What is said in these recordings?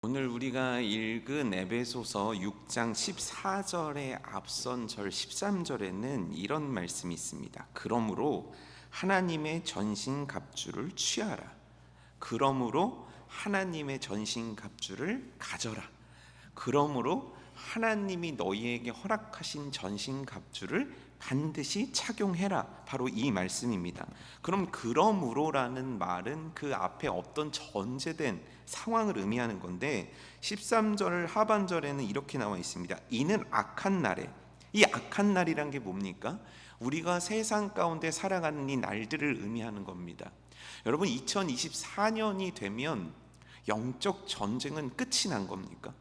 오늘 우리가 읽은 에베소서 6장 14절의 앞선 절 13절에는 이런 말씀이 있습니다. 그러므로 하나님의 전신갑주를 취하라. 그러므로 하나님의 전신갑주를 가져라. 그러므로 하나님이 너희에게 허락하신 전신갑주를 반드시 착용해라. 바로 이 말씀입니다. 그럼 그러므로라는 말은 그 앞에 어떤 전제된 상황을 의미하는 건데 13절 하반절에는 이렇게 나와 있습니다. 이는 악한 날에, 이 악한 날이란 게 뭡니까? 우리가 세상 가운데 살아가는 이 날들을 의미하는 겁니다. 여러분, 2024년이 되면 영적 전쟁은 끝이 난 겁니까?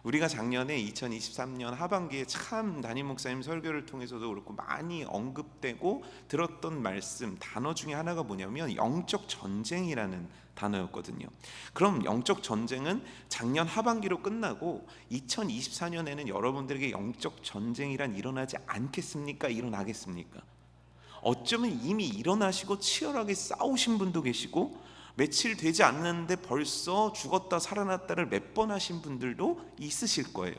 우리가 작년에 2023년 하반기에 참 담임 목사님 설교를 통해서도 그렇고 많이 언급되고 들었던 말씀, 단어 중에 하나가 뭐냐면 영적 전쟁이라는 단어였거든요. 그럼 영적 전쟁은 작년 하반기로 끝나고 2024년에는 여러분들에게 영적 전쟁이란 일어나지 않겠습니까? 일어나겠습니까? 어쩌면 이미 일어나시고 치열하게 싸우신 분도 계시고 며칠 되지 않는데 벌써 죽었다 살아났다를 몇 번 하신 분들도 있으실 거예요.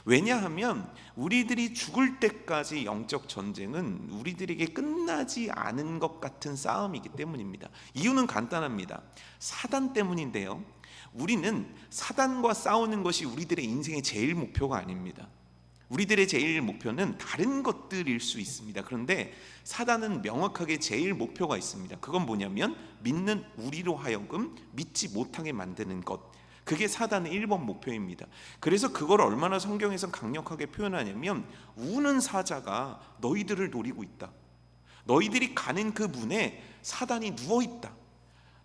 왜냐하면 우리들이 죽을 때까지 영적 전쟁은 우리들에게 끝나지 않은 것 같은 싸움이기 때문입니다. 이유는 간단합니다. 사단 때문인데요. 우리는 사단과 싸우는 것이 우리들의 인생의 제일 목표가 아닙니다. 우리들의 제일 목표는 다른 것들일 수 있습니다. 그런데 사단은 명확하게 제일 목표가 있습니다. 그건 뭐냐면 믿는 우리로 하여금 믿지 못하게 만드는 것. 그게 사단의 1번 목표입니다. 그래서 그걸 얼마나 성경에서 강력하게 표현하냐면 우는 사자가 너희들을 노리고 있다. 너희들이 가는 그 문에 사단이 누워있다.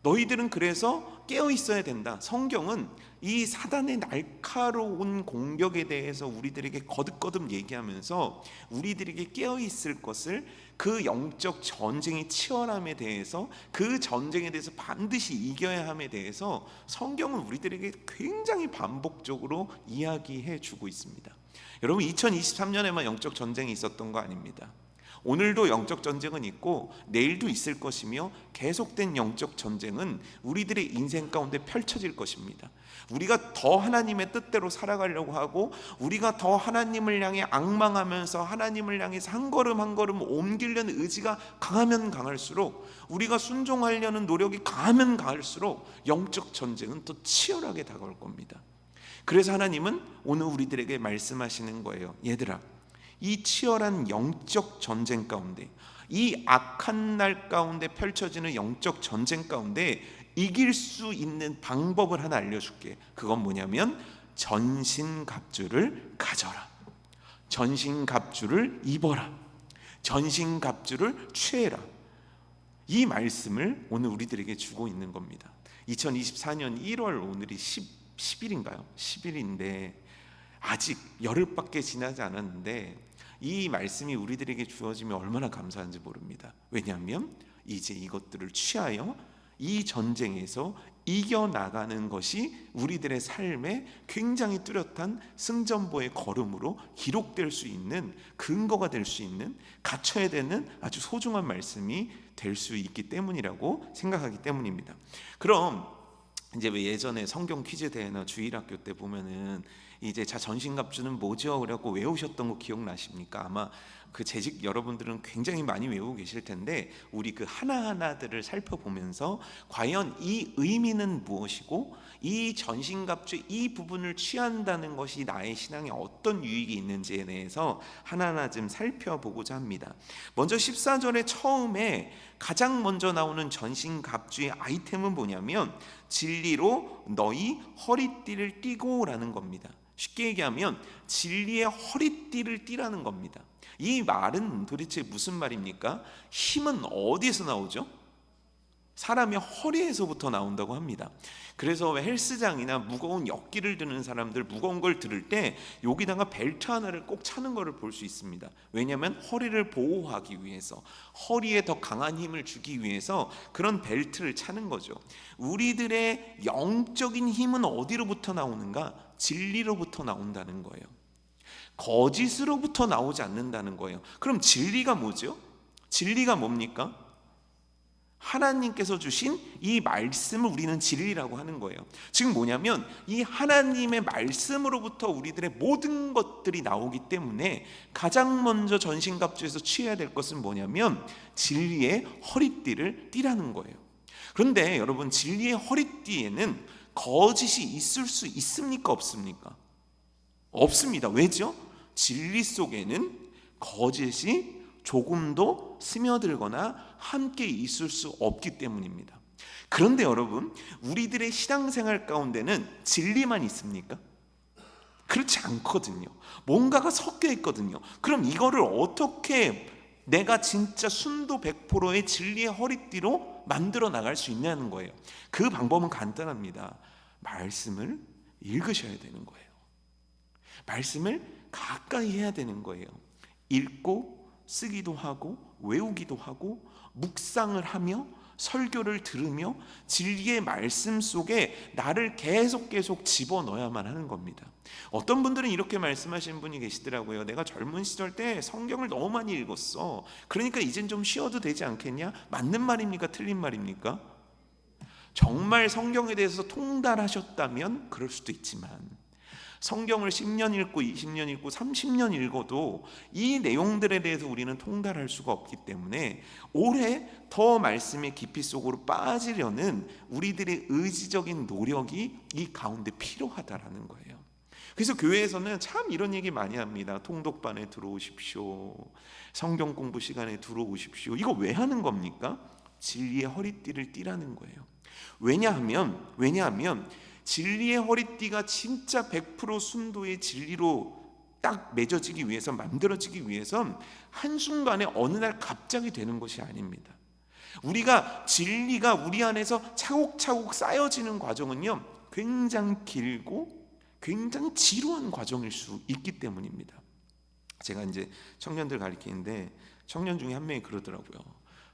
너희들은 그래서 깨어 있어야 된다. 성경은 이 사단의 날카로운 공격에 대해서 우리들에게 거듭거듭 얘기하면서 우리들에게 깨어 있을 것을, 그 영적 전쟁의 치열함에 대해서, 그 전쟁에 대해서 반드시 이겨야 함에 대해서 성경은 우리들에게 굉장히 반복적으로 이야기해 주고 있습니다. 여러분, 2023년에만 영적 전쟁이 있었던 거 아닙니다. 오늘도 영적 전쟁은 있고 내일도 있을 것이며 계속된 영적 전쟁은 우리들의 인생 가운데 펼쳐질 것입니다. 우리가 더 하나님의 뜻대로 살아가려고 하고 우리가 더 하나님을 향해 앙망하면서 하나님을 향해서 한 걸음 한 걸음 옮기려는 의지가 강하면 강할수록, 우리가 순종하려는 노력이 강하면 강할수록 영적 전쟁은 더 치열하게 다가올 겁니다. 그래서 하나님은 오늘 우리들에게 말씀하시는 거예요. 얘들아, 이 치열한 영적 전쟁 가운데, 이 악한 날 가운데 펼쳐지는 영적 전쟁 가운데 이길 수 있는 방법을 하나 알려줄게. 그건 뭐냐면 전신갑주를 가져라. 전신갑주를 입어라. 전신갑주를 취해라. 이 말씀을 오늘 우리들에게 주고 있는 겁니다. 2024년 1월 오늘이 10일인가요? 10일인데 아직 열흘밖에 지나지 않았는데 이 말씀이 우리들에게 주어지면 얼마나 감사한지 모릅니다. 왜냐하면 이제 이것들을 취하여 이 전쟁에서 이겨나가는 것이 우리들의 삶에 굉장히 뚜렷한 승전보의 걸음으로 기록될 수 있는, 근거가 될 수 있는, 갖춰야 되는 아주 소중한 말씀이 될 수 있기 때문이라고 생각하기 때문입니다. 그럼 이제 왜 예전에 성경 퀴즈 대회나 주일학교 때 보면은 이제 자 전신갑주는 뭐죠? 그래갖고 외우셨던 거 기억나십니까? 아마 그 재직 여러분들은 굉장히 많이 외우고 계실 텐데 우리 그 하나하나들을 살펴보면서 과연 이 의미는 무엇이고 이 전신갑주 이 부분을 취한다는 것이 나의 신앙에 어떤 유익이 있는지에 대해서 하나하나 좀 살펴보고자 합니다. 먼저 14절에 처음에 가장 먼저 나오는 전신갑주의 아이템은 뭐냐면 진리로 너희 허리띠를 띠고 라는 겁니다. 쉽게 얘기하면 진리의 허리띠를 띠라는 겁니다. 이 말은 도대체 무슨 말입니까? 힘은 어디에서 나오죠? 사람의 허리에서부터 나온다고 합니다. 그래서 헬스장이나 무거운 역기를 드는 사람들, 무거운 걸 들을 때 여기다가 벨트 하나를 꼭 차는 것을 볼 수 있습니다. 왜냐하면 허리를 보호하기 위해서, 허리에 더 강한 힘을 주기 위해서 그런 벨트를 차는 거죠. 우리들의 영적인 힘은 어디로부터 나오는가? 진리로부터 나온다는 거예요. 거짓으로부터 나오지 않는다는 거예요. 그럼 진리가 뭐죠? 진리가 뭡니까? 하나님께서 주신 이 말씀을 우리는 진리라고 하는 거예요. 지금 뭐냐면 이 하나님의 말씀으로부터 우리들의 모든 것들이 나오기 때문에 가장 먼저 전신갑주에서 취해야 될 것은 뭐냐면 진리의 허리띠를 띠라는 거예요. 그런데 여러분, 진리의 허리띠에는 거짓이 있을 수 있습니까? 없습니까? 없습니다. 왜죠? 진리 속에는 거짓이 조금도 스며들거나 함께 있을 수 없기 때문입니다. 그런데 여러분, 우리들의 신앙생활 가운데는 진리만 있습니까? 그렇지 않거든요. 뭔가가 섞여 있거든요. 그럼 이거를 어떻게 내가 진짜 순도 100%의 진리의 허리띠로 만들어 나갈 수 있냐는 거예요. 그 방법은 간단합니다. 말씀을 읽으셔야 되는 거예요. 말씀을 가까이 해야 되는 거예요. 읽고 쓰기도 하고 외우기도 하고 묵상을 하며 설교를 들으며 진리의 말씀 속에 나를 계속 집어넣어야만 하는 겁니다. 어떤 분들은 이렇게 말씀하시는 분이 계시더라고요. 내가 젊은 시절 때 성경을 너무 많이 읽었어. 그러니까 이젠 좀 쉬어도 되지 않겠냐? 맞는 말입니까? 틀린 말입니까? 정말 성경에 대해서 통달하셨다면 그럴 수도 있지만, 성경을 10년 읽고 20년 읽고 30년 읽어도 이 내용들에 대해서 우리는 통달할 수가 없기 때문에 올해 더 말씀의 깊이 속으로 빠지려는 우리들의 의지적인 노력이 이 가운데 필요하다라는 거예요. 그래서 교회에서는 참 이런 얘기 많이 합니다. 통독반에 들어오십시오. 성경 공부 시간에 들어오십시오. 이거 왜 하는 겁니까? 진리의 허리띠를 띠라는 거예요. 왜냐하면 진리의 허리띠가 진짜 100% 순도의 진리로 딱 맺어지기 위해서, 만들어지기 위해선 한순간에 어느 날 갑자기 되는 것이 아닙니다. 우리가 진리가 우리 안에서 차곡차곡 쌓여지는 과정은요, 굉장히 길고 굉장히 지루한 과정일 수 있기 때문입니다. 제가 이제 청년들 가르치는데 청년 중에 한 명이 그러더라고요.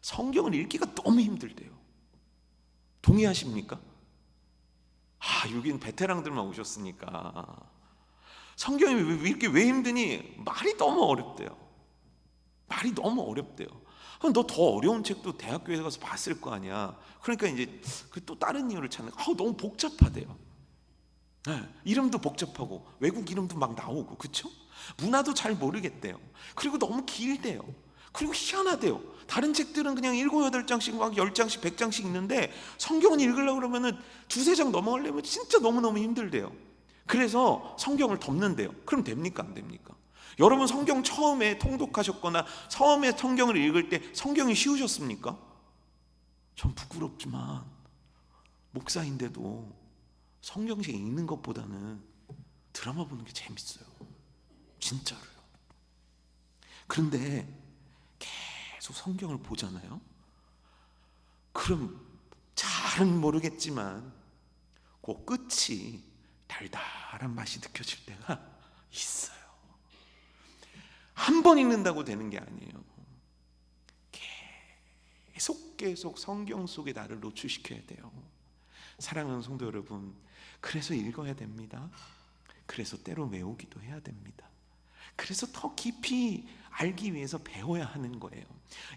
성경을 읽기가 너무 힘들대요. 동의하십니까? 여긴 베테랑들만 오셨으니까. 성경이 왜 힘드니? 말이 너무 어렵대요. 말이 너무 어렵대요. 그럼 너 더 어려운 책도 대학교에 가서 봤을 거 아니야. 그러니까 이제 또 다른 이유를 찾는 거예요. 너무 복잡하대요. 이름도 복잡하고 외국 이름도 막 나오고, 그렇죠? 문화도 잘 모르겠대요. 그리고 너무 길대요. 그리고 희한하대요. 다른 책들은 그냥 7, 8장씩 막 10장씩 100장씩 있는데 성경은 읽으려고 그러면은 2, 3장 넘어가려면 진짜 너무너무 힘들대요. 그래서 성경을 덮는데요. 그럼 됩니까? 안 됩니까? 여러분, 성경 처음에 통독하셨거나 처음에 성경을 읽을 때 성경이 쉬우셨습니까? 전 부끄럽지만 목사인데도 성경책 읽는 것보다는 드라마 보는 게 재밌어요. 진짜로요. 그런데 계속 성경을 보잖아요. 그럼 잘은 모르겠지만 그 끝이 달달한 맛이 느껴질 때가 있어요. 한 번 읽는다고 되는 게 아니에요. 계속 성경 속에 나를 노출시켜야 돼요. 사랑하는 성도 여러분, 그래서 읽어야 됩니다. 그래서 때로 외우기도 해야 됩니다. 그래서 더 깊이 알기 위해서 배워야 하는 거예요.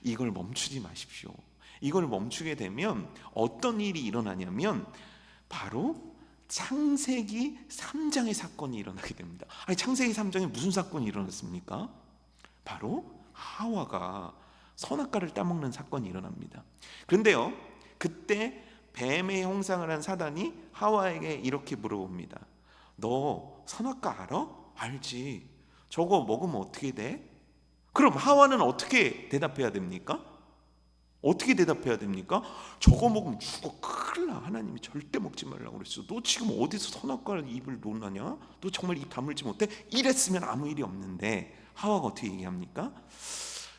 이걸 멈추지 마십시오. 이걸 멈추게 되면 어떤 일이 일어나냐면 바로 창세기 3장의 사건이 일어나게 됩니다. 창세기 3장에 무슨 사건이 일어났습니까? 바로 하와가 선악과를 따먹는 사건이 일어납니다. 그런데요, 그때 뱀의 형상을 한 사단이 하와에게 이렇게 물어봅니다. 너 선악과 알아? 알지. 저거 먹으면 어떻게 돼? 그럼 하와는 어떻게 대답해야 됩니까? 어떻게 대답해야 됩니까? 저거 먹으면 죽어, 큰일 나. 하나님이 절대 먹지 말라고 그랬어. 너 지금 어디서 선악과를 입을 놓느냐? 너 정말 입 다물지 못해? 이랬으면 아무 일이 없는데 하와가 어떻게 얘기합니까?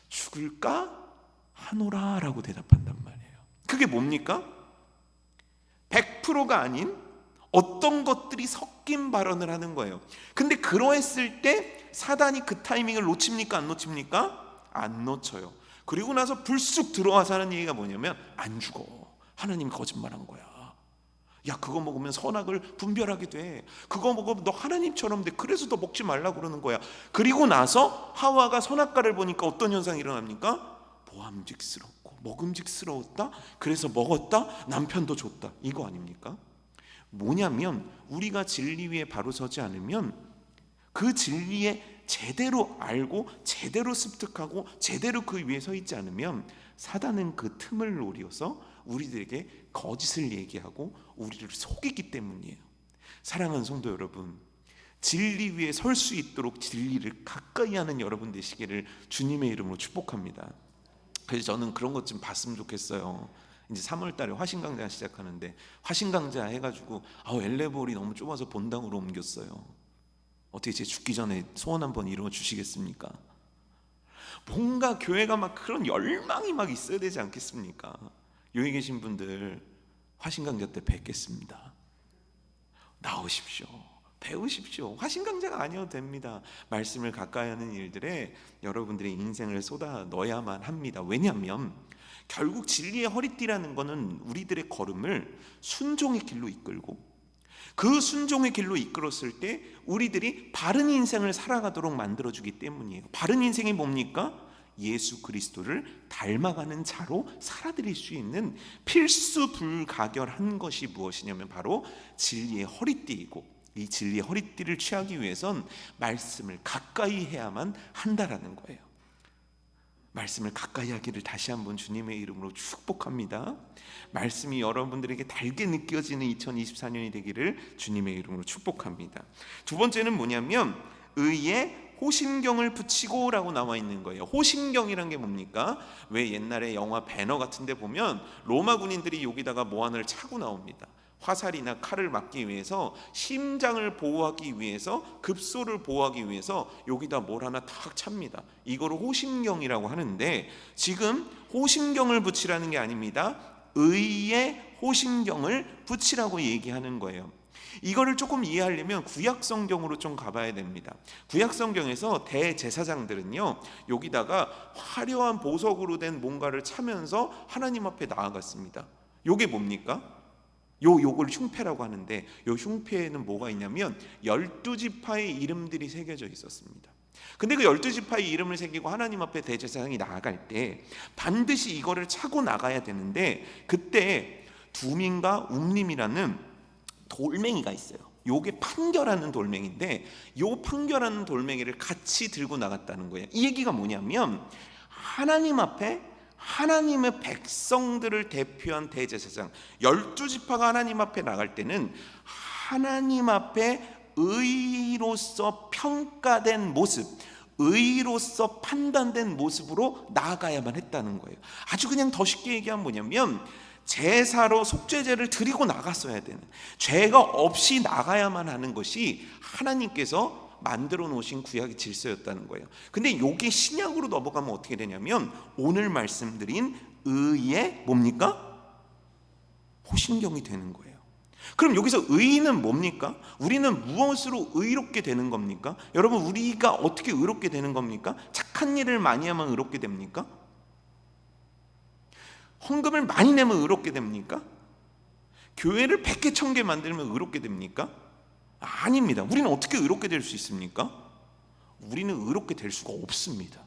죽을까 하노라 라고 대답한단 말이에요. 그게 뭡니까? 100%가 아닌 어떤 것들이 섞인 발언을 하는 거예요. 근데 그러했을 때 사단이 그 타이밍을 놓칩니까? 안 놓칩니까? 안 놓쳐요. 그리고 나서 불쑥 들어와서 하는 얘기가 뭐냐면 안 죽어. 하나님이 거짓말한 거야. 야, 그거 먹으면 선악을 분별하게 돼. 그거 먹으면 너 하나님처럼 돼. 그래서 너 먹지 말라고 그러는 거야. 그리고 나서 하와가 선악과를 보니까 어떤 현상이 일어납니까? 보암직스럽고 먹음직스러웠다, 그래서 먹었다, 남편도 줬다, 이거 아닙니까? 뭐냐면 우리가 진리 위에 바로 서지 않으면, 그 진리에 제대로 알고 제대로 습득하고 제대로 그 위에 서 있지 않으면 사단은 그 틈을 노려서 우리들에게 거짓을 얘기하고 우리를 속이기 때문이에요. 사랑하는 성도 여러분, 진리 위에 설 수 있도록 진리를 가까이 하는 여러분 되시기를 주님의 이름으로 축복합니다. 그래서 저는 그런 것 좀 봤으면 좋겠어요. 이제 3월 달에 화신강좌 시작하는데, 화신강좌 해가지고 엘레볼이 너무 좁아서 본당으로 옮겼어요. 어떻게 제 죽기 전에 소원 한번 이루어 주시겠습니까? 뭔가 교회가 막 그런 열망이 막 있어야 되지 않겠습니까? 여기 계신 분들 화신강좌 때 뵙겠습니다. 나오십시오. 배우십시오. 화신강좌가 아니어도 됩니다. 말씀을 가까이 하는 일들에 여러분들의 인생을 쏟아 넣어야만 합니다. 왜냐하면 결국 진리의 허리띠라는 것은 우리들의 걸음을 순종의 길로 이끌고, 그 순종의 길로 이끌었을 때 우리들이 바른 인생을 살아가도록 만들어주기 때문이에요. 바른 인생이 뭡니까? 예수 그리스도를 닮아가는 자로 살아드릴 수 있는 필수 불가결한 것이 무엇이냐면 바로 진리의 허리띠이고, 이 진리의 허리띠를 취하기 위해선 말씀을 가까이 해야만 한다라는 거예요. 말씀을 가까이 하기를 다시 한번 주님의 이름으로 축복합니다. 말씀이 여러분들에게 달게 느껴지는 2024년이 되기를 주님의 이름으로 축복합니다. 두 번째는 뭐냐면 의에 호심경을 붙이고 라고 나와 있는 거예요. 호심경이란 게 뭡니까? 왜 옛날에 영화 배너 같은 데 보면 로마 군인들이 여기다가 뭐 하나를 차고 나옵니다. 화살이나 칼을 막기 위해서, 심장을 보호하기 위해서, 급소를 보호하기 위해서 여기다 뭘 하나 탁 찹니다. 이거를 호심경이라고 하는데, 지금 호심경을 붙이라는 게 아닙니다. 의의 호심경을 붙이라고 얘기하는 거예요. 이거를 조금 이해하려면 구약성경으로 좀 가봐야 됩니다. 구약성경에서 대제사장들은요, 여기다가 화려한 보석으로 된 뭔가를 차면서 하나님 앞에 나아갔습니다. 요게 뭡니까? 요걸 흉패라고 하는데, 요 흉패에는 뭐가 있냐면 12지파의 이름들이 새겨져 있었습니다. 근데 그 12지파의 이름을 새기고 하나님 앞에 대제사장이 나아갈 때 반드시 이거를 차고 나가야 되는데, 그때 두민과 움림이라는 돌멩이가 있어요. 요게 판결하는 돌멩이인데, 요 판결하는 돌멩이를 같이 들고 나갔다는 거예요. 이 얘기가 뭐냐면 하나님 앞에 하나님의 백성들을 대표한 대제사장 12지파가 하나님 앞에 나갈 때는 하나님 앞에 의로서 평가된 모습, 의로서 판단된 모습으로 나아가야만 했다는 거예요. 아주 그냥 더 쉽게 얘기하면 뭐냐면 제사로 속죄제를 드리고 나갔어야 되는, 죄가 없이 나가야만 하는 것이 하나님께서 만들어 놓으신 구약의 질서였다는 거예요. 근데 이게 신약으로 넘어가면 어떻게 되냐면 오늘 말씀드린 의의 뭡니까? 호심경이 되는 거예요. 그럼 여기서 의는 뭡니까? 우리는 무엇으로 의롭게 되는 겁니까? 여러분, 우리가 어떻게 의롭게 되는 겁니까? 착한 일을 많이 하면 의롭게 됩니까? 헌금을 많이 내면 의롭게 됩니까? 교회를 100개 1000개 만들면 의롭게 됩니까? 아닙니다. 우리는 어떻게 의롭게 될 수 있습니까? 우리는 의롭게 될 수가 없습니다.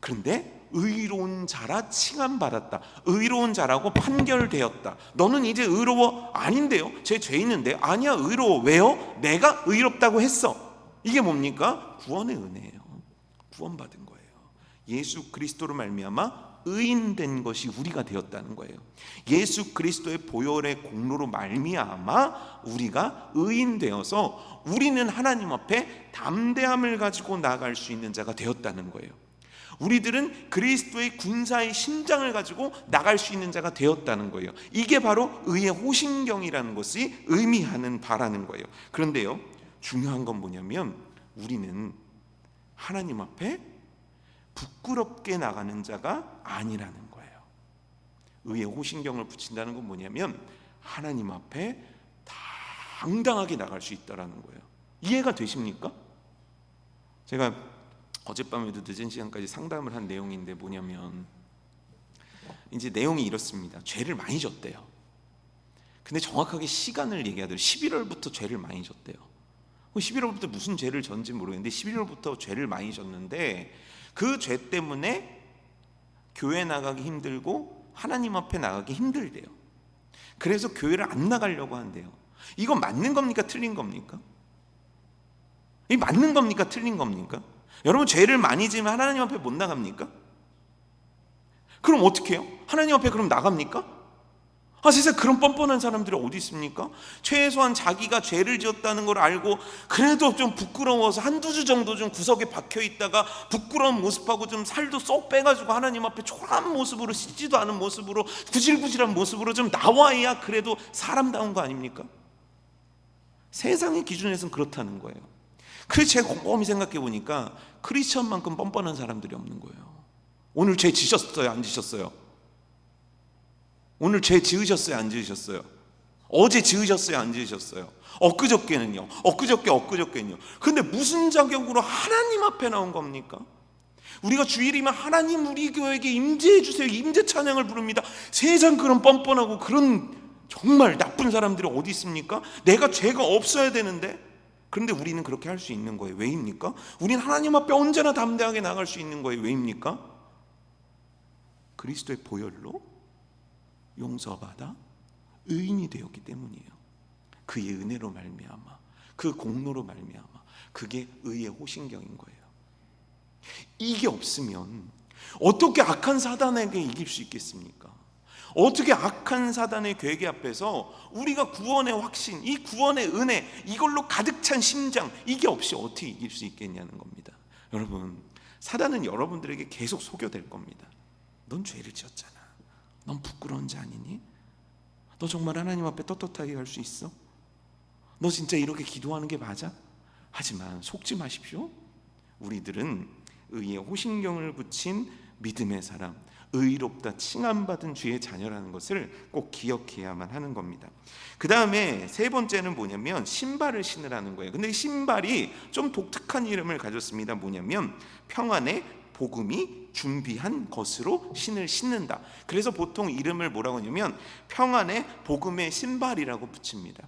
그런데 의로운 자라 칭함받았다, 의로운 자라고 판결되었다. 너는 이제 의로워? 아닌데요, 제 죄 있는데. 아니야, 의로워. 왜요? 내가 의롭다고 했어. 이게 뭡니까? 구원의 은혜예요. 구원받은 거예요. 예수 그리스도로 말미암아 의인된 것이 우리가 되었다는 거예요. 예수 그리스도의 보혈의 공로로 말미암아 우리가 의인되어서 우리는 하나님 앞에 담대함을 가지고 나아갈 수 있는 자가 되었다는 거예요. 우리들은 그리스도의 군사의 심장을 가지고 나갈 수 있는 자가 되었다는 거예요. 이게 바로 의의 호심경이라는 것이 의미하는 바라는 거예요. 그런데요, 중요한 건 뭐냐면 우리는 하나님 앞에 부끄럽게 나가는 자가 아니라는 거예요. 의의 호심경을 붙인다는 건 뭐냐면 하나님 앞에 당당하게 나갈 수 있다라는 거예요. 이해가 되십니까? 제가 어젯밤에도 늦은 시간까지 상담을 한 내용인데 뭐냐면 이제 내용이 이렇습니다. 죄를 많이 졌대요. 근데 정확하게 시간을 얘기하더라고요. 11월부터 죄를 많이 졌대요. 11월부터 무슨 죄를 졌는지 모르겠는데 11월부터 죄를 많이 졌는데 그 죄 때문에 교회 나가기 힘들고 하나님 앞에 나가기 힘들대요. 그래서 교회를 안 나가려고 한대요. 이거 맞는 겁니까? 틀린 겁니까? 이 맞는 겁니까? 틀린 겁니까? 여러분, 죄를 많이 지으면 하나님 앞에 못 나갑니까? 그럼 어떻게 해요? 하나님 앞에 그럼 나갑니까? 세상에 그런 뻔뻔한 사람들이 어디 있습니까? 최소한 자기가 죄를 지었다는 걸 알고 그래도 좀 부끄러워서 한두 주 정도 좀 구석에 박혀 있다가 부끄러운 모습하고 좀 살도 쏙 빼가지고 하나님 앞에 초라한 모습으로, 씻지도 않은 모습으로, 구질구질한 모습으로 좀 나와야 그래도 사람다운 거 아닙니까? 세상의 기준에서는 그렇다는 거예요. 그래서 제가 곰곰이 생각해 보니까 크리스천만큼 뻔뻔한 사람들이 없는 거예요. 오늘 죄 지셨어요? 안 지셨어요? 오늘 죄 지으셨어요? 안 지으셨어요? 어제 지으셨어요? 안 지으셨어요? 엊그저께는요? 엊그저께는요? 근데 무슨 자격으로 하나님 앞에 나온 겁니까? 우리가 주일이면 하나님 우리 교회에게 임재해 주세요, 임재 찬양을 부릅니다. 세상 그런 뻔뻔하고 그런 정말 나쁜 사람들이 어디 있습니까? 내가 죄가 없어야 되는데. 그런데 우리는 그렇게 할 수 있는 거예요. 왜입니까? 우리는 하나님 앞에 언제나 담대하게 나갈 수 있는 거예요. 왜입니까? 그리스도의 보혈로 용서받아 의인이 되었기 때문이에요. 그의 은혜로 말미암아, 그 공로로 말미암아, 그게 의의 호신경인 거예요. 이게 없으면 어떻게 악한 사단에게 이길 수 있겠습니까? 어떻게 악한 사단의 괴계 앞에서 우리가 구원의 확신, 이 구원의 은혜, 이걸로 가득 찬 심장, 이게 없이 어떻게 이길 수 있겠냐는 겁니다. 여러분, 사단은 여러분들에게 계속 속여될 겁니다. 넌 죄를 지었잖아. 넌 부끄러운 자 아니니? 너 정말 하나님 앞에 떳떳하게 갈 수 있어? 너 진짜 이렇게 기도하는 게 맞아? 하지만 속지 마십시오. 우리들은 의의 호신경을 붙인 믿음의 사람, 의롭다 칭함받은 주의 자녀라는 것을 꼭 기억해야만 하는 겁니다. 그 다음에 세 번째는 뭐냐면 신발을 신으라는 거예요. 근데 이 신발이 좀 독특한 이름을 가졌습니다. 뭐냐면 평안의 복음이 준비한 것으로 신을 신는다. 그래서 보통 이름을 뭐라고 하냐면 평안의 복음의 신발이라고 붙입니다.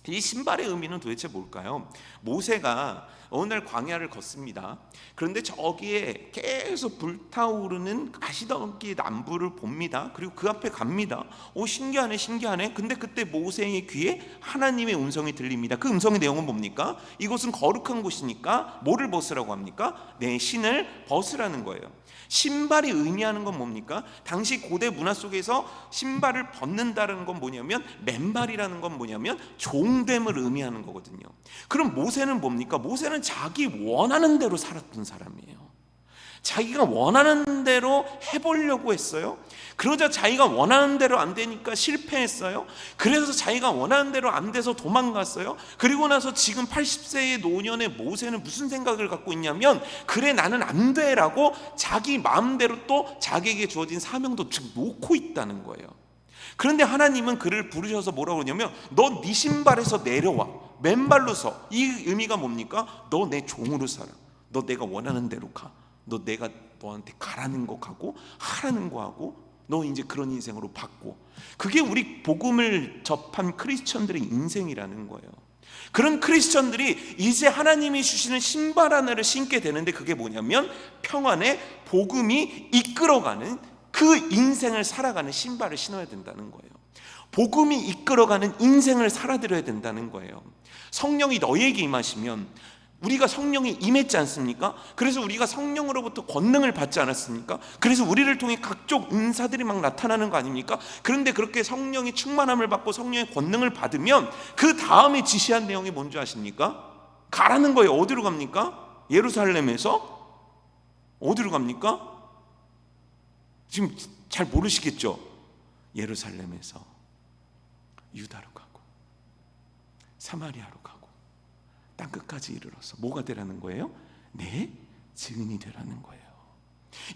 이 신발의 의미는 도대체 뭘까요? 모세가 어느 날 광야를 걷습니다. 그런데 저기에 계속 불타오르는 가시덤불 나무를 봅니다. 그리고 그 앞에 갑니다. 신기하네. 근데 그때 모세의 귀에 하나님의 음성이 들립니다. 그 음성의 내용은 뭡니까? 이곳은 거룩한 곳이니까 뭐를 벗으라고 합니까? 내 신을 벗으라는 거예요. 신발이 의미하는 건 뭡니까? 당시 고대 문화 속에서 신발을 벗는다는 건 뭐냐면, 맨발이라는 건 뭐냐면 종됨을 의미하는 거거든요. 그럼 모세는 뭡니까? 모세는 자기 원하는 대로 살았던 사람이에요. 자기가 원하는 대로 해보려고 했어요. 그러자 자기가 원하는 대로 안 되니까 실패했어요. 그래서 자기가 원하는 대로 안 돼서 도망갔어요. 그리고 나서 지금 80세의 노년의 모세는 무슨 생각을 갖고 있냐면, 그래 나는 안 돼라고 자기 마음대로 또 자기에게 주어진 사명도 즉 놓고 있다는 거예요. 그런데 하나님은 그를 부르셔서 뭐라고 그러냐면, 너 네 신발에서 내려와, 맨발로 서. 이 의미가 뭡니까? 너 내 종으로 살아. 너 내가 원하는 대로 가. 너 내가 너한테 가라는 거 가고 하라는 거 하고, 너 이제 그런 인생으로 바꿔. 그게 우리 복음을 접한 크리스천들의 인생이라는 거예요. 그런 크리스천들이 이제 하나님이 주시는 신발 하나를 신게 되는데, 그게 뭐냐면 평안의 복음이 이끌어가는 그 인생을 살아가는 신발을 신어야 된다는 거예요. 복음이 이끌어가는 인생을 살아드려야 된다는 거예요. 성령이 너희에게 임하시면, 우리가 성령이 임했지 않습니까? 그래서 우리가 성령으로부터 권능을 받지 않았습니까? 그래서 우리를 통해 각종 은사들이 막 나타나는 거 아닙니까? 그런데 그렇게 성령이 충만함을 받고 성령의 권능을 받으면 그 다음에 지시한 내용이 뭔지 아십니까? 가라는 거예요. 어디로 갑니까? 예루살렘에서 어디로 갑니까? 지금 잘 모르시겠죠? 예루살렘에서 유다로 가고 사마리아로 가고 땅끝까지 이르러서 뭐가 되라는 거예요? 내 증인이 되라는 거예요.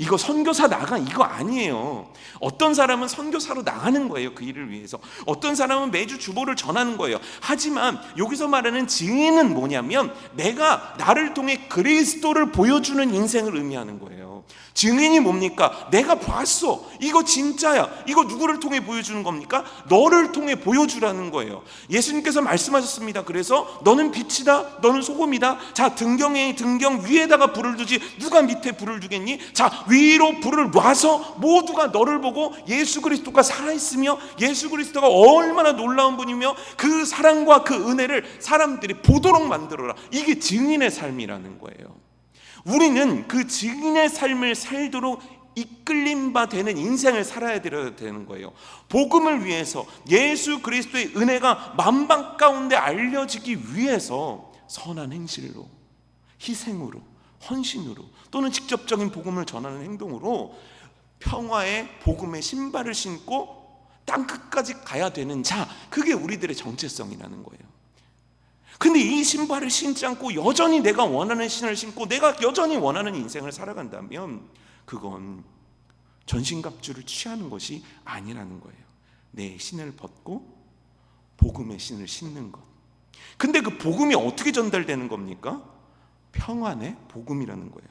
이거 선교사 나가 이거 아니에요. 어떤 사람은 선교사로 나가는 거예요. 그 일을 위해서. 어떤 사람은 매주 주보를 전하는 거예요. 하지만 여기서 말하는 증인은 뭐냐면, 내가 나를 통해 그리스도를 보여주는 인생을 의미하는 거예요. 거예요. 증인이 뭡니까? 내가 봤어. 이거 진짜야. 이거 누구를 통해 보여주는 겁니까? 너를 통해 보여주라는 거예요. 예수님께서 말씀하셨습니다. 그래서 너는 빛이다. 너는 소금이다. 자, 등경 위에다가 불을 두지 누가 밑에 불을 두겠니? 자, 위로 불을 놔서 모두가 너를 보고 예수 그리스도가 살아있으며 예수 그리스도가 얼마나 놀라운 분이며 그 사랑과 그 은혜를 사람들이 보도록 만들어라. 이게 증인의 삶이라는 거예요. 우리는 그 증인의 삶을 살도록 이끌림 바 되는 인생을 살아야 되는 거예요. 복음을 위해서 예수 그리스도의 은혜가 만방 가운데 알려지기 위해서 선한 행실로, 희생으로, 헌신으로 또는 직접적인 복음을 전하는 행동으로 평화의 복음의 신발을 신고 땅끝까지 가야 되는 자, 그게 우리들의 정체성이라는 거예요. 근데 이 신발을 신지 않고 여전히 내가 원하는 신을 신고 내가 여전히 원하는 인생을 살아간다면 그건 전신갑주를 취하는 것이 아니라는 거예요. 내 신을 벗고 복음의 신을 신는 것. 근데 그 복음이 어떻게 전달되는 겁니까? 평안의 복음이라는 거예요.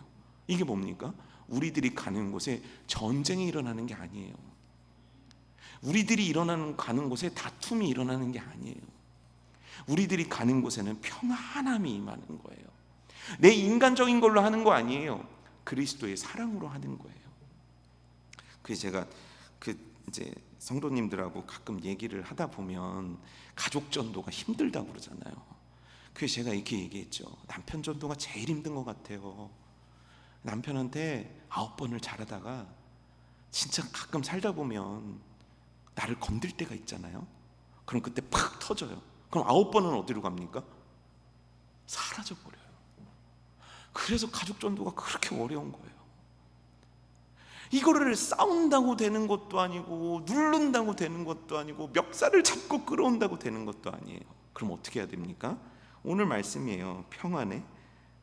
이게 뭡니까? 우리들이 가는 곳에 전쟁이 일어나는 게 아니에요. 우리들이 가는 곳에 다툼이 일어나는 게 아니에요. 우리들이 가는 곳에는 평안함이 임하는 거예요. 내 인간적인 걸로 하는 거 아니에요. 그리스도의 사랑으로 하는 거예요. 그래서 제가 이제 성도님들하고 가끔 얘기를 하다 보면 가족 전도가 힘들다고 그러잖아요. 그래서 제가 이렇게 얘기했죠. 남편 전도가 제일 힘든 것 같아요. 남편한테 9번을 잘하다가 진짜 가끔 살다 보면 나를 건들 때가 있잖아요. 그럼 그때 팍 터져요. 그럼 9번은 어디로 갑니까? 사라져 버려요. 그래서 가족 전도가 그렇게 어려운 거예요. 이거를 싸운다고 되는 것도 아니고 누른다고 되는 것도 아니고 멱살을 잡고 끌어온다고 되는 것도 아니에요. 그럼 어떻게 해야 됩니까? 오늘 말씀이에요. 평안에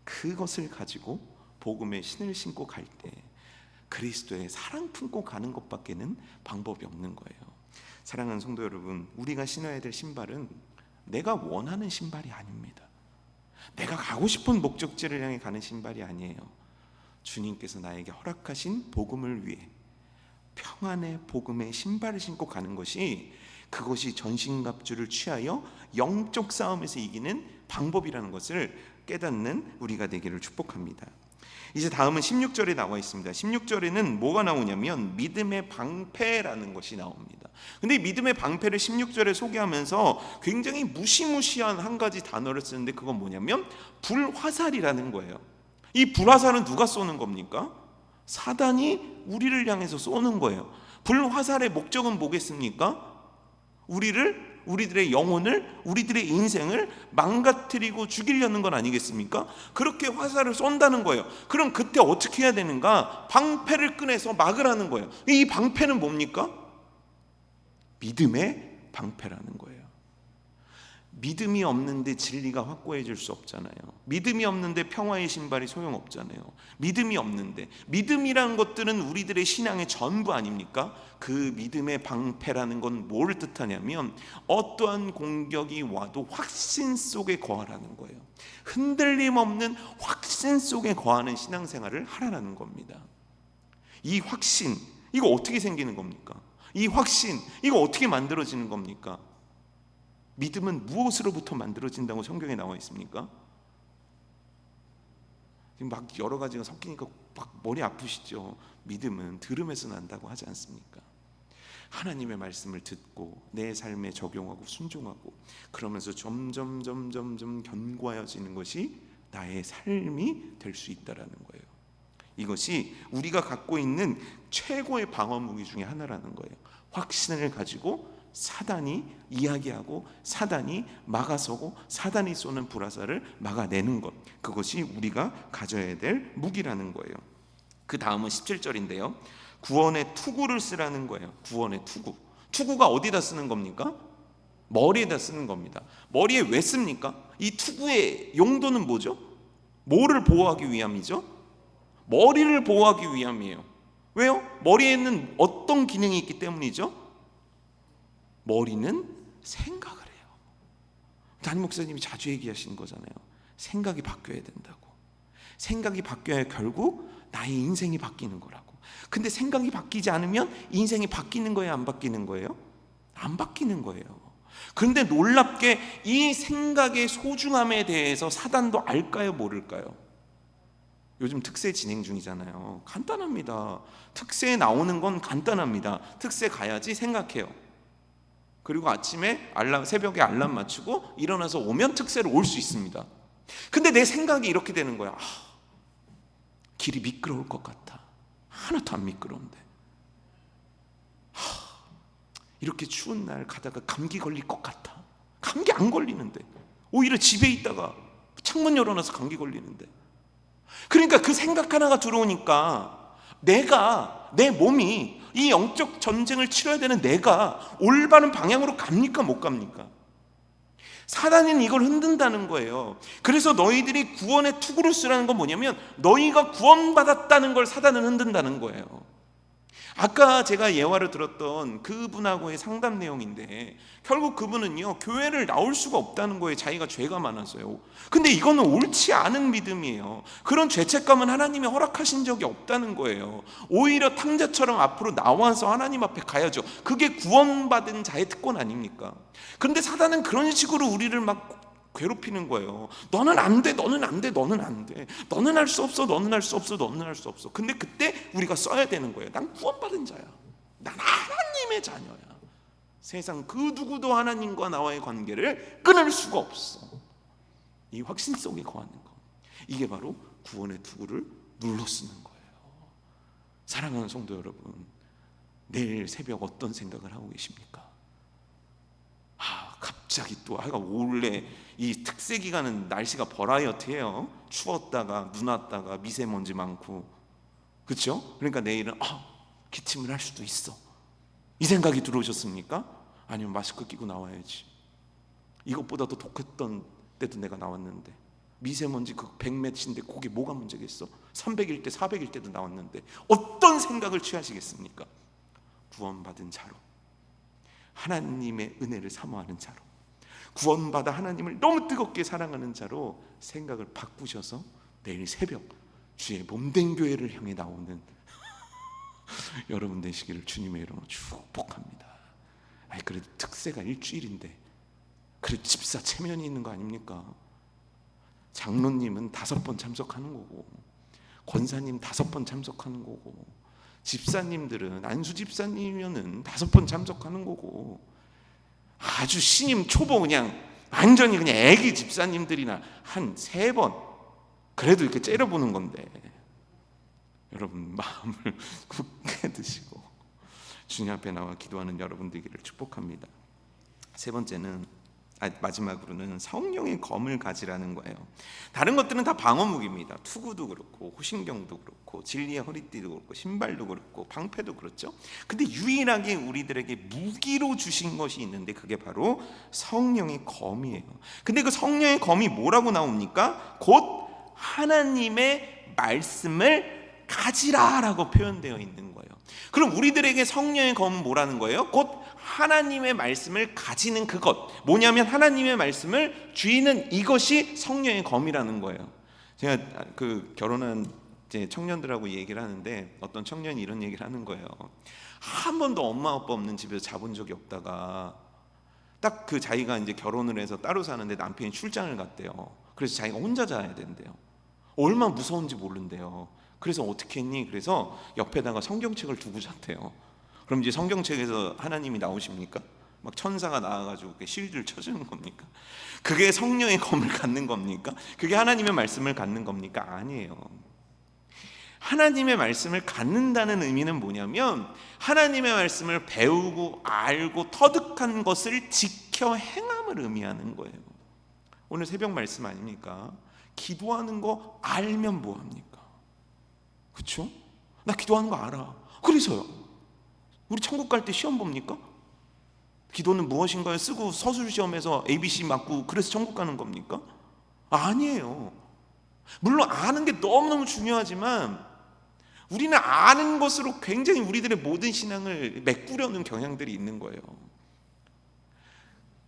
그것을 가지고 복음의 신을 신고 갈 때 그리스도의 사랑 품고 가는 것밖에는 방법이 없는 거예요. 사랑하는 성도 여러분, 우리가 신어야 될 신발은 내가 원하는 신발이 아닙니다. 내가 가고 싶은 목적지를 향해 가는 신발이 아니에요. 주님께서 나에게 허락하신 복음을 위해 평안의 복음의 신발을 신고 가는 것이 그것이 전신갑주를 취하여 영적 싸움에서 이기는 방법이라는 것을 깨닫는 우리가 되기를 축복합니다. 이제 다음은 16절에 나와 있습니다. 16절에는 뭐가 나오냐면 믿음의 방패라는 것이 나옵니다. 근데 이 믿음의 방패를 16절에 소개하면서 굉장히 무시무시한 한 가지 단어를 쓰는데 그건 뭐냐면 불화살이라는 거예요. 이 불화살은 누가 쏘는 겁니까? 사단이 우리를 향해서 쏘는 거예요. 불화살의 목적은 뭐겠습니까? 우리들의 영혼을, 우리들의 인생을 망가뜨리고 죽이려는 건 아니겠습니까? 그렇게 화살을 쏜다는 거예요. 그럼 그때 어떻게 해야 되는가? 방패를 꺼내서 막으라는 거예요. 이 방패는 뭡니까? 믿음의 방패라는 거예요. 믿음이 없는데 진리가 확고해질 수 없잖아요. 믿음이 없는데 평화의 신발이 소용없잖아요. 믿음이 없는데, 믿음이라는 것들은 우리들의 신앙의 전부 아닙니까? 그 믿음의 방패라는 건 뭘 뜻하냐면 어떠한 공격이 와도 확신 속에 거하라는 거예요. 흔들림 없는 확신 속에 거하는 신앙생활을 하라는 겁니다. 이 확신, 이거 어떻게 생기는 겁니까? 이 확신, 이거 어떻게 만들어지는 겁니까? 믿음은 무엇으로부터 만들어진다고 성경에 나와 있습니까? 지금 막 여러 가지가 섞이니까 막 머리 아프시죠? 믿음은 들음에서 난다고 하지 않습니까? 하나님의 말씀을 듣고 내 삶에 적용하고 순종하고 그러면서 점점 견고해지는 것이 나의 삶이 될 수 있다라는 거예요. 이것이 우리가 갖고 있는 최고의 방어 무기 중에 하나라는 거예요. 확신을 가지고 사단이 이야기하고 사단이 막아서고 사단이 쏘는 불화살을 막아내는 것, 그것이 우리가 가져야 될 무기라는 거예요. 그 다음은 17절인데요 구원의 투구를 쓰라는 거예요. 구원의 투구. 투구가 어디다 쓰는 겁니까? 머리에다 쓰는 겁니다. 머리에 왜 씁니까? 이 투구의 용도는 뭐죠? 뭐를 보호하기 위함이죠? 머리를 보호하기 위함이에요. 왜요? 머리에는 어떤 기능이 있기 때문이죠? 머리는 생각을 해요. 담임 목사님이 자주 얘기하시는 거잖아요. 생각이 바뀌어야 된다고. 생각이 바뀌어야 결국 나의 인생이 바뀌는 거라고. 근데 생각이 바뀌지 않으면 인생이 바뀌는 거예요, 안 바뀌는 거예요? 안 바뀌는 거예요. 그런데 놀랍게 이 생각의 소중함에 대해서 사단도 알까요, 모를까요? 요즘 특세 진행 중이잖아요. 간단합니다. 특세에 나오는 건 간단합니다. 특세 가야지 생각해요. 그리고 아침에 새벽에 알람 맞추고 일어나서 오면 특세로 올 수 있습니다. 근데 내 생각이 이렇게 되는 거야. 길이 미끄러울 것 같아. 하나도 안 미끄러운데. 이렇게 추운 날 가다가 감기 걸릴 것 같아. 감기 안 걸리는데. 오히려 집에 있다가 창문 열어놔서 감기 걸리는데. 그러니까 그 생각 하나가 들어오니까 내 몸이 이 영적 전쟁을 치러야 되는 내가 올바른 방향으로 갑니까, 못 갑니까? 사단은 이걸 흔든다는 거예요. 그래서 너희들이 구원의 투구를 쓰라는 건 뭐냐면 너희가 구원받았다는 걸 사단은 흔든다는 거예요. 아까 제가 예화를 들었던 그분하고의 상담 내용인데 결국 그분은요, 교회를 나올 수가 없다는 거예요. 자기가 죄가 많아서요. 근데 이거는 옳지 않은 믿음이에요. 그런 죄책감은 하나님이 허락하신 적이 없다는 거예요. 오히려 탕자처럼 앞으로 나와서 하나님 앞에 가야죠. 그게 구원받은 자의 특권 아닙니까? 그런데 사단은 그런 식으로 우리를 막 괴롭히는 거예요. 너는 안 돼, 너는 안 돼, 너는 안 돼. 너는 할 수 없어, 너는 할 수 없어, 너는 할 수 없어. 근데 그때 우리가 써야 되는 거예요. 난 구원받은 자야. 난 하나님의 자녀야. 세상 그 누구도 하나님과 나와의 관계를 끊을 수가 없어. 이 확신 속에 거하는 거. 이게 바로 구원의 투구를 눌러 쓰는 거예요. 사랑하는 성도 여러분, 내일 새벽 어떤 생각을 하고 계십니까? 갑자기 또 원래 이 특세 기간은 날씨가 버라이어티해요. 추웠다가 눈 왔다가 미세먼지 많고, 그렇죠? 그러니까 내일은 기침을 할 수도 있어. 이 생각이 들어오셨습니까? 아니면 마스크 끼고 나와야지. 이것보다 더 독했던 때도 내가 나왔는데, 미세먼지 그 100몇인데 그게 뭐가 문제겠어? 300일 때 400일 때도 나왔는데 어떤 생각을 취하시겠습니까? 구원받은 자로, 하나님의 은혜를 사모하는 자로, 구원받아 하나님을 너무 뜨겁게 사랑하는 자로 생각을 바꾸셔서 내일 새벽 주의 몸된 교회를 향해 나오는 여러분 되시기를 주님의 이름으로 축복합니다. 그래도 특세가 일주일인데 그래도 집사 체면이 있는 거 아닙니까? 장로님은 5번 참석하는 거고, 권사님 5번 참석하는 거고, 집사님들은 안수 집사님이면은 5번 참석하는 거고, 아주 신임 초보 그냥 완전히 그냥 애기 집사님들이나 한 3번 그래도 이렇게 째려보는 건데, 여러분 마음을 굳게 드시고 주님 앞에 나와 기도하는 여러분 되기를 축복합니다. 세 번째는 마지막으로는 성령의 검을 가지라는 거예요. 다른 것들은 다 방어무기입니다. 투구도 그렇고 호신경도 그렇고 진리의 허리띠도 그렇고 신발도 그렇고 방패도 그렇죠. 근데 유일하게 우리들에게 무기로 주신 것이 있는데 그게 바로 성령의 검이에요. 근데 그 성령의 검이 뭐라고 나옵니까? 곧 하나님의 말씀을 가지라라고 표현되어 있는 거예요. 그럼 우리들에게 성령의 검은 뭐라는 거예요? 곧 하나님의 말씀을 가지는 그것. 뭐냐면 하나님의 말씀을 쥐는 이것이 성령의 검이라는 거예요. 제가 그 결혼한 이제 청년들하고 얘기를 하는데 어떤 청년이 이런 얘기를 하는 거예요. 한 번도 엄마 아빠 없는 집에서 자본 적이 없다가 딱 그 자기가 이제 결혼을 해서 따로 사는데 남편이 출장을 갔대요. 그래서 자기가 혼자 자야 된대요. 얼마나 무서운지 모른대요. 그래서 어떻게 했니? 그래서 옆에다가 성경책을 두고 잤대요. 그럼 이제 성경책에서 하나님이 나오십니까? 막 천사가 나와가지고 실드를 쳐주는 겁니까? 그게 성령의 검을 갖는 겁니까? 그게 하나님의 말씀을 갖는 겁니까? 아니에요. 하나님의 말씀을 갖는다는 의미는 뭐냐면 하나님의 말씀을 배우고 알고 터득한 것을 지켜 행함을 의미하는 거예요. 오늘 새벽 말씀 아닙니까? 기도하는 거 알면 뭐합니까? 그렇죠? 나 기도하는 거 알아. 그래서요. 우리 천국 갈 때 시험 봅니까? 기도는 무엇인가요? 쓰고 서술 시험에서 ABC 맞고 그래서 천국 가는 겁니까? 아니에요. 물론 아는 게 너무너무 중요하지만 우리는 아는 것으로 굉장히 우리들의 모든 신앙을 메꾸려는 경향들이 있는 거예요.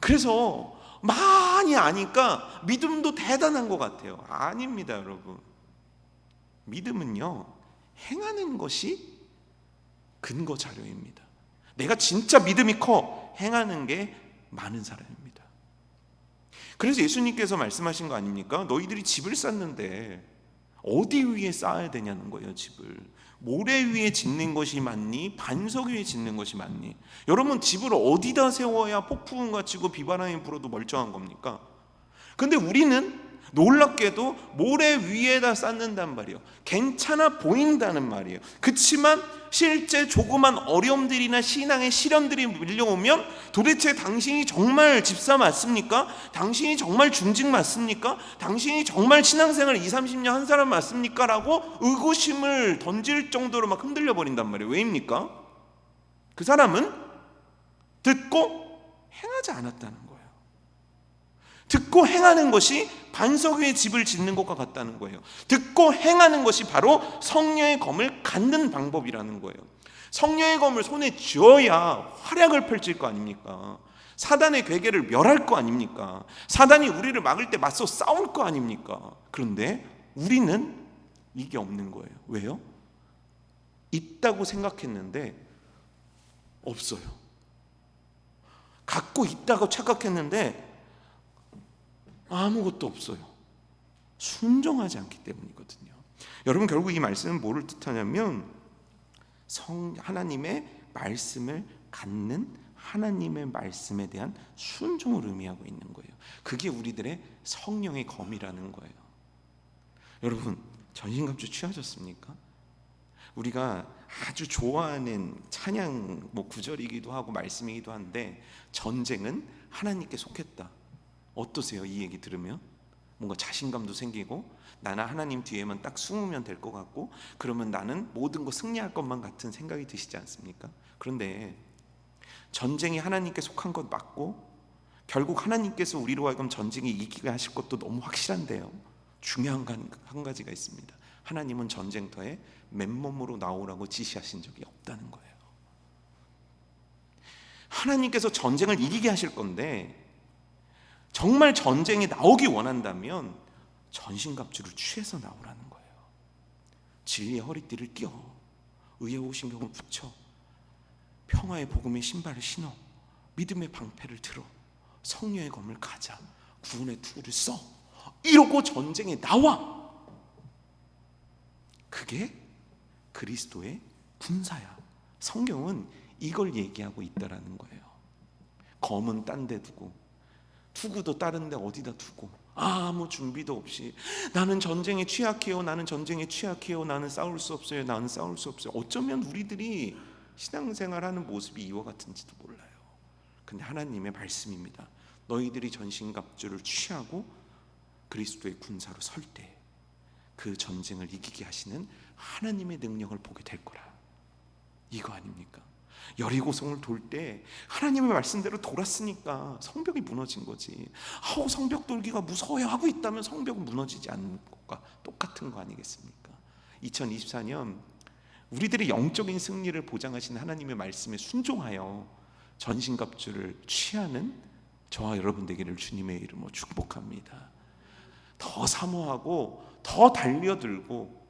그래서 많이 아니까 믿음도 대단한 것 같아요. 아닙니다, 여러분. 믿음은요, 행하는 것이 근거 자료입니다. 내가 진짜 믿음이 커 행하는 게 많은 사람입니다. 그래서 예수님께서 말씀하신 거 아닙니까? 너희들이 집을 쌓는데 어디 위에 쌓아야 되냐는 거예요. 집을 모래 위에 짓는 것이 맞니? 반석 위에 짓는 것이 맞니? 여러분, 집을 어디다 세워야 폭풍우가 치고 비바람이 불어도 멀쩡한 겁니까? 근데 우리는 놀랍게도 모래 위에다 쌓는단 말이에요. 괜찮아 보인다는 말이에요. 그렇지만 실제 조그만 어려움들이나 신앙의 시련들이 밀려오면 도대체 당신이 정말 집사 맞습니까? 당신이 정말 중직 맞습니까? 당신이 정말 신앙생활 20, 30년 한 사람 맞습니까? 라고 의구심을 던질 정도로 막 흔들려 버린단 말이에요. 왜입니까? 그 사람은 듣고 행하지 않았다는 거예요. 듣고 행하는 것이 반석 위에 집을 짓는 것과 같다는 거예요. 듣고 행하는 것이 바로 성령의 검을 갖는 방법이라는 거예요. 성령의 검을 손에 쥐어야 활약을 펼칠 거 아닙니까? 사단의 괴계를 멸할 거 아닙니까? 사단이 우리를 막을 때 맞서 싸울 거 아닙니까? 그런데 우리는 이게 없는 거예요. 왜요? 있다고 생각했는데 없어요. 갖고 있다고 착각했는데 아무것도 없어요. 순종하지 않기 때문이거든요. 여러분, 결국 이 말씀은 뭐를 뜻하냐면 하나님의 말씀을 갖는 하나님의 말씀에 대한 순종을 의미하고 있는 거예요. 그게 우리들의 성령의 검이라는 거예요. 여러분, 전신갑주 취하셨습니까? 우리가 아주 좋아하는 찬양 구절이기도 하고 말씀이기도 한데, 전쟁은 하나님께 속했다. 어떠세요? 이 얘기 들으면 뭔가 자신감도 생기고, 나는 하나님 뒤에만 딱 숨으면 될 것 같고, 그러면 나는 모든 거 승리할 것만 같은 생각이 드시지 않습니까? 그런데 전쟁이 하나님께 속한 것 맞고, 결국 하나님께서 우리로 하여금 전쟁에 이기게 하실 것도 너무 확실한데요, 중요한 한 가지가 있습니다. 하나님은 전쟁터에 맨몸으로 나오라고 지시하신 적이 없다는 거예요. 하나님께서 전쟁을 이기게 하실 건데, 정말 전쟁에 나오기 원한다면 전신갑주를 취해서 나오라는 거예요. 진리의 허리띠를 띄어, 의의 오신경을 붙여, 평화의 복음의 신발을 신어, 믿음의 방패를 들어, 성령의 검을 가자, 구원의 투구를 써, 이러고 전쟁에 나와. 그게 그리스도의 군사야. 성경은 이걸 얘기하고 있다라는 거예요. 검은 딴 데 두고, 투구도 다른데 어디다 두고, 아무 준비도 없이 나는 전쟁에 취약해요, 나는 전쟁에 취약해요, 나는 싸울 수 없어요, 나는 싸울 수 없어요. 어쩌면 우리들이 신앙생활하는 모습이 이와 같은지도 몰라요. 근데 하나님의 말씀입니다. 너희들이 전신갑주를 취하고 그리스도의 군사로 설 때 그 전쟁을 이기게 하시는 하나님의 능력을 보게 될 거라. 이거 아닙니까? 여리고성을 돌 때 하나님의 말씀대로 돌았으니까 성벽이 무너진 거지. 성벽 돌기가 무서워요 하고 있다면 성벽은 무너지지 않는 것과 똑같은 거 아니겠습니까? 2024년 우리들의 영적인 승리를 보장하시는 하나님의 말씀에 순종하여 전신갑주를 취하는 저와 여러분 되기를 주님의 이름으로 축복합니다. 더 사모하고 더 달려들고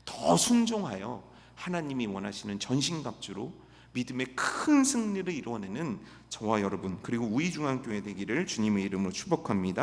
더 순종하여 하나님이 원하시는 전신갑주로 믿음의 큰 승리를 이루어내는 저와 여러분, 그리고 우이중앙교회 되기를 주님의 이름으로 축복합니다.